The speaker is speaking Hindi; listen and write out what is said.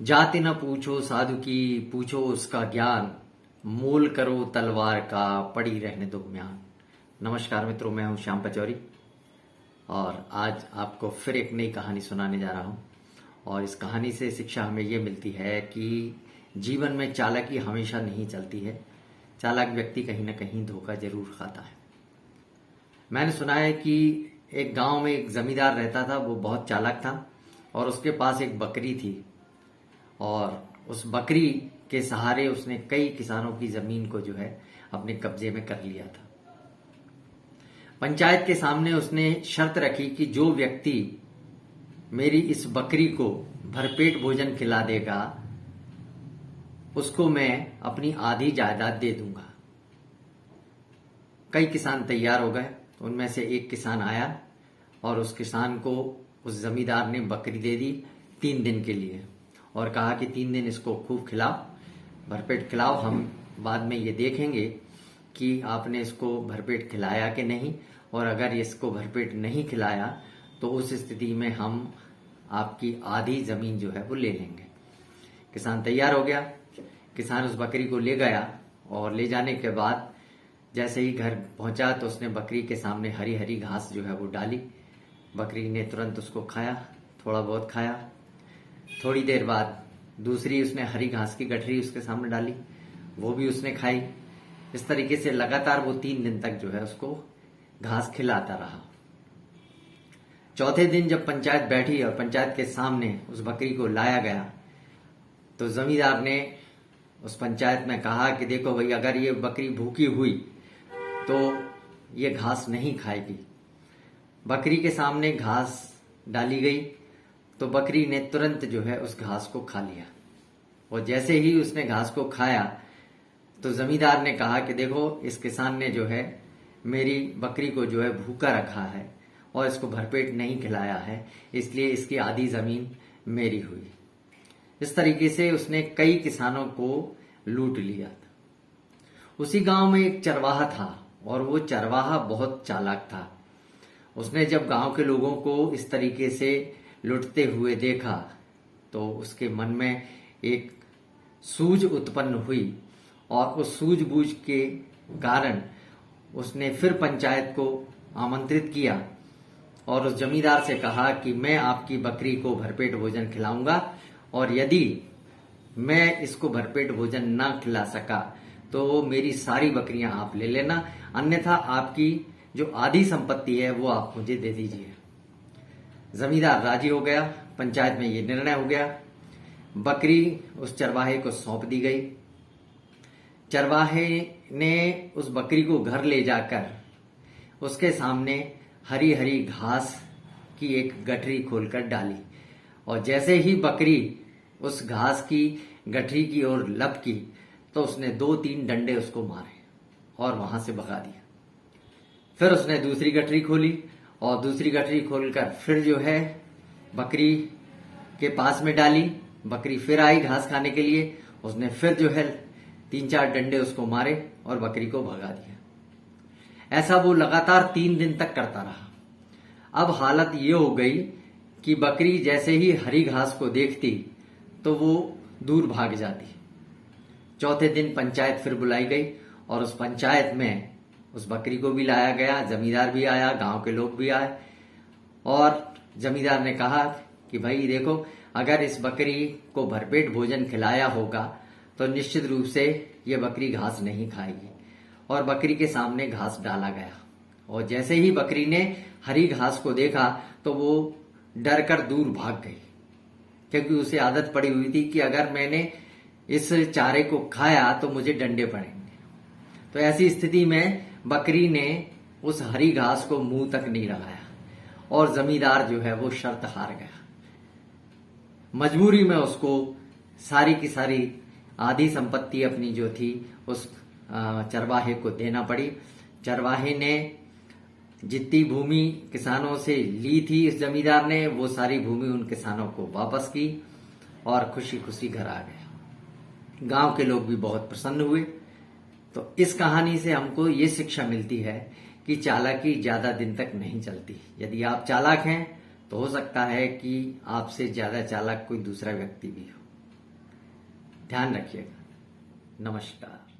जाति न पूछो साधु की, पूछो उसका ज्ञान। मोल करो तलवार का, पड़ी रहने दो म्यान। नमस्कार मित्रों, मैं हूं श्याम पचौरी और आज आपको फिर एक नई कहानी सुनाने जा रहा हूं। और इस कहानी से शिक्षा हमें ये मिलती है कि जीवन में चालाकी हमेशा नहीं चलती है। चालाक व्यक्ति कहीं ना कहीं धोखा जरूर खाता है। मैंने सुना है कि एक गांव में एक जमींदार रहता था। वो बहुत चालाक था और उसके पास एक बकरी थी और उस बकरी के सहारे उसने कई किसानों की जमीन को जो है अपने कब्जे में कर लिया था। पंचायत के सामने उसने शर्त रखी कि जो व्यक्ति मेरी इस बकरी को भरपेट भोजन खिला देगा उसको मैं अपनी आधी जायदाद दे दूंगा। कई किसान तैयार हो गए। उनमें से एक किसान आया और उस किसान को उस जमींदार ने बकरी दे दी 3 दिन के लिए और कहा कि 3 दिन इसको खूब खिलाओ, भरपेट खिलाओ। हम बाद में ये देखेंगे कि आपने इसको भरपेट खिलाया कि नहीं, और अगर इसको भरपेट नहीं खिलाया तो उस स्थिति में हम आपकी आधी जमीन जो है वो ले लेंगे। किसान तैयार हो गया। किसान उस बकरी को ले गया और ले जाने के बाद जैसे ही घर पहुंचा तो उसने बकरी के सामने हरी हरी घास जो है वो डाली। बकरी ने तुरंत उसको खाया, थोड़ा बहुत खाया। थोड़ी देर बाद दूसरी उसने हरी घास की गठरी उसके सामने डाली, वो भी उसने खाई। इस तरीके से लगातार वो 3 दिन तक जो है उसको घास खिलाता रहा। चौथे दिन जब पंचायत बैठी और पंचायत के सामने उस बकरी को लाया गया तो जमींदार ने उस पंचायत में कहा कि देखो भाई, अगर ये बकरी भूखी हुई तो ये घास नहीं खाएगी। बकरी के सामने घास डाली गई तो बकरी ने तुरंत जो है उस घास को खा लिया और जैसे ही उसने घास को खाया तो जमींदार ने कहा कि देखो, इस किसान ने जो है मेरी बकरी को जो है भूखा रखा है और इसको भरपेट नहीं खिलाया है, इसलिए इसकी आधी जमीन मेरी हुई। इस तरीके से उसने कई किसानों को लूट लिया था। उसी गांव में एक चरवाहा था और वो चरवाहा बहुत चालाक था। उसने जब गांव के लोगों को इस तरीके से लुटते हुए देखा तो उसके मन में एक सूझ उत्पन्न हुई और उस सूझबूझ के कारण उसने फिर पंचायत को आमंत्रित किया और उस जमींदार से कहा कि मैं आपकी बकरी को भरपेट भोजन खिलाऊंगा और यदि मैं इसको भरपेट भोजन ना खिला सका तो मेरी सारी बकरियां आप ले लेना, अन्यथा आपकी जो आधी संपत्ति है वो आप मुझे दे दीजिए। जमींदार राजी हो गया। पंचायत में ये निर्णय हो गया। बकरी उस चरवाहे को सौंप दी गई। चरवाहे ने उस बकरी को घर ले जाकर उसके सामने हरी हरी घास की एक गठरी खोलकर डाली और जैसे ही बकरी उस घास की गठरी की ओर लपकी तो उसने 2-3 डंडे उसको मारे और वहां से भगा दिया। फिर उसने दूसरी गठरी खोली और दूसरी गठरी खोलकर फिर जो है बकरी के पास में डाली। बकरी फिर आई घास खाने के लिए। उसने फिर जो है 3-4 डंडे उसको मारे और बकरी को भगा दिया। ऐसा वो लगातार 3 दिन तक करता रहा। अब हालत ये हो गई कि बकरी जैसे ही हरी घास को देखती तो वो दूर भाग जाती। चौथे दिन पंचायत फिर बुलाई गई और उस पंचायत में उस बकरी को भी लाया गया। जमींदार भी आया, गांव के लोग भी आए और जमींदार ने कहा कि भाई देखो, अगर इस बकरी को भरपेट भोजन खिलाया होगा तो निश्चित रूप से ये बकरी घास नहीं खाएगी। और बकरी के सामने घास डाला गया और जैसे ही बकरी ने हरी घास को देखा तो वो डर कर दूर भाग गई, क्योंकि उसे आदत पड़ी हुई थी कि अगर मैंने इस चारे को खाया तो मुझे डंडे पड़ेंगे। तो ऐसी स्थिति में बकरी ने उस हरी घास को मुंह तक नहीं लगाया और जमींदार जो है वो शर्त हार गया। मजबूरी में उसको सारी की सारी आधी संपत्ति अपनी जो थी उस चरवाहे को देना पड़ी। चरवाहे ने जितनी भूमि किसानों से ली थी इस जमींदार ने, वो सारी भूमि उन किसानों को वापस की और खुशी खुशी घर आ गया। गांव के लोग भी बहुत प्रसन्न हुए। तो इस कहानी से हमको ये शिक्षा मिलती है कि चालाकी ज्यादा दिन तक नहीं चलती। यदि आप चालाक हैं तो हो सकता है कि आपसे ज्यादा चालाक कोई दूसरा व्यक्ति भी हो। ध्यान रखिएगा। नमस्कार।